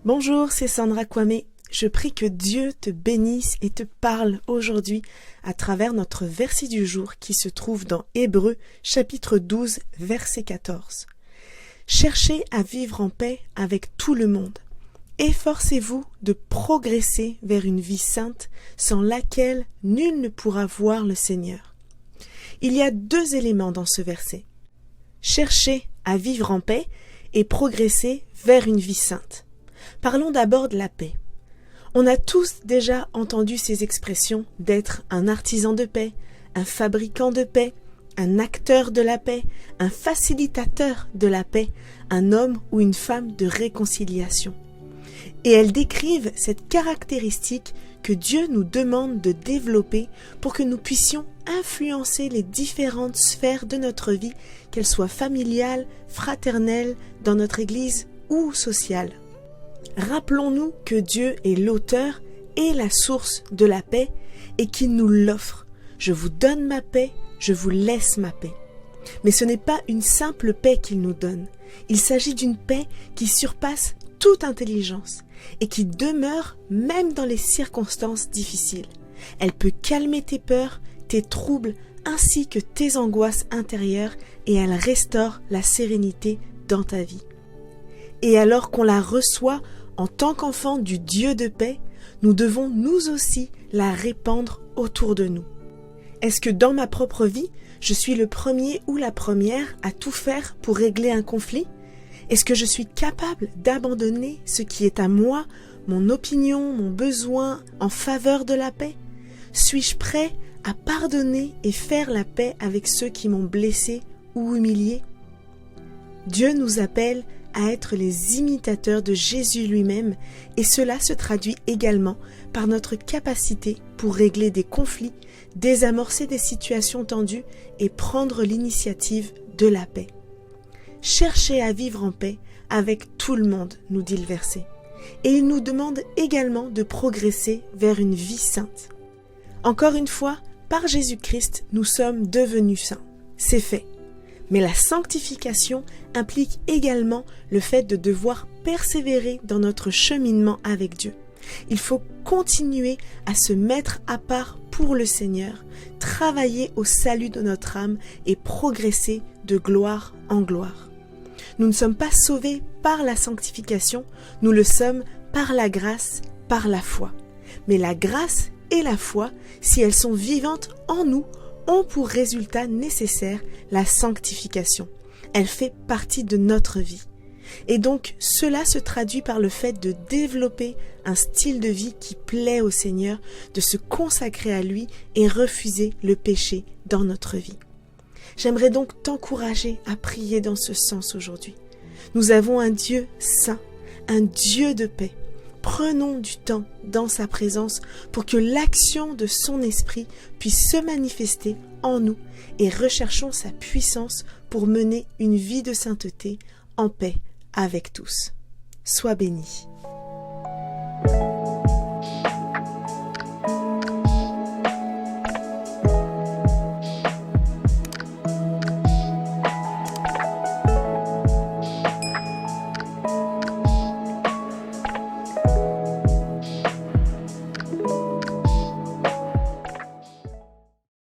Bonjour, c'est Sandra Kwame. Je prie que Dieu te bénisse et te parle aujourd'hui à travers notre verset du jour qui se trouve dans Hébreux chapitre 12 verset 14. Cherchez à vivre en paix avec tout le monde. Efforcez-vous de progresser vers une vie sainte sans laquelle nul ne pourra voir le Seigneur. Il y a deux éléments dans ce verset. Chercher à vivre en paix et progresser vers une vie sainte. Parlons d'abord de la paix. On a tous déjà entendu ces expressions d'être un artisan de paix, un fabricant de paix, un acteur de la paix, un facilitateur de la paix, un homme ou une femme de réconciliation. Et elles décrivent cette caractéristique que Dieu nous demande de développer pour que nous puissions influencer les différentes sphères de notre vie, qu'elles soient familiales, fraternelles, dans notre Église ou sociale. Rappelons-nous que Dieu est l'auteur et la source de la paix et qu'il nous l'offre. Je vous donne ma paix, je vous laisse ma paix. Mais ce n'est pas une simple paix qu'il nous donne. Il s'agit d'une paix qui surpasse toute intelligence et qui demeure même dans les circonstances difficiles. Elle peut calmer tes peurs, tes troubles ainsi que tes angoisses intérieures et elle restaure la sérénité dans ta vie. Et alors qu'on la reçoit en tant qu'enfant du Dieu de paix, nous devons nous aussi la répandre autour de nous. Est-ce que dans ma propre vie, je suis le premier ou la première à tout faire pour régler un conflit? Est-ce que je suis capable d'abandonner ce qui est à moi, mon opinion, mon besoin en faveur de la paix? Suis-je prêt à pardonner et faire la paix avec ceux qui m'ont blessé ou humilié? Dieu nous appelle à être les imitateurs de Jésus lui-même et cela se traduit également par notre capacité pour régler des conflits, désamorcer des situations tendues et prendre l'initiative de la paix. Cherchez à vivre en paix avec tout le monde, nous dit le verset. Et il nous demande également de progresser vers une vie sainte. Encore une fois, par Jésus-Christ, nous sommes devenus saints. C'est fait. Mais la sanctification implique également le fait de devoir persévérer dans notre cheminement avec Dieu. Il faut continuer à se mettre à part pour le Seigneur, travailler au salut de notre âme et progresser de gloire en gloire. Nous ne sommes pas sauvés par la sanctification, nous le sommes par la grâce, par la foi. Mais la grâce et la foi, si elles sont vivantes en nous, ont pour résultat nécessaire la sanctification. Elle fait partie de notre vie. Et donc, cela se traduit par le fait de développer un style de vie qui plaît au Seigneur, de se consacrer à lui et refuser le péché dans notre vie. J'aimerais donc t'encourager à prier dans ce sens aujourd'hui. Nous avons un Dieu saint, un Dieu de paix. Prenons du temps dans sa présence pour que l'action de son esprit puisse se manifester en nous et recherchons sa puissance pour mener une vie de sainteté en paix avec tous. Sois béni.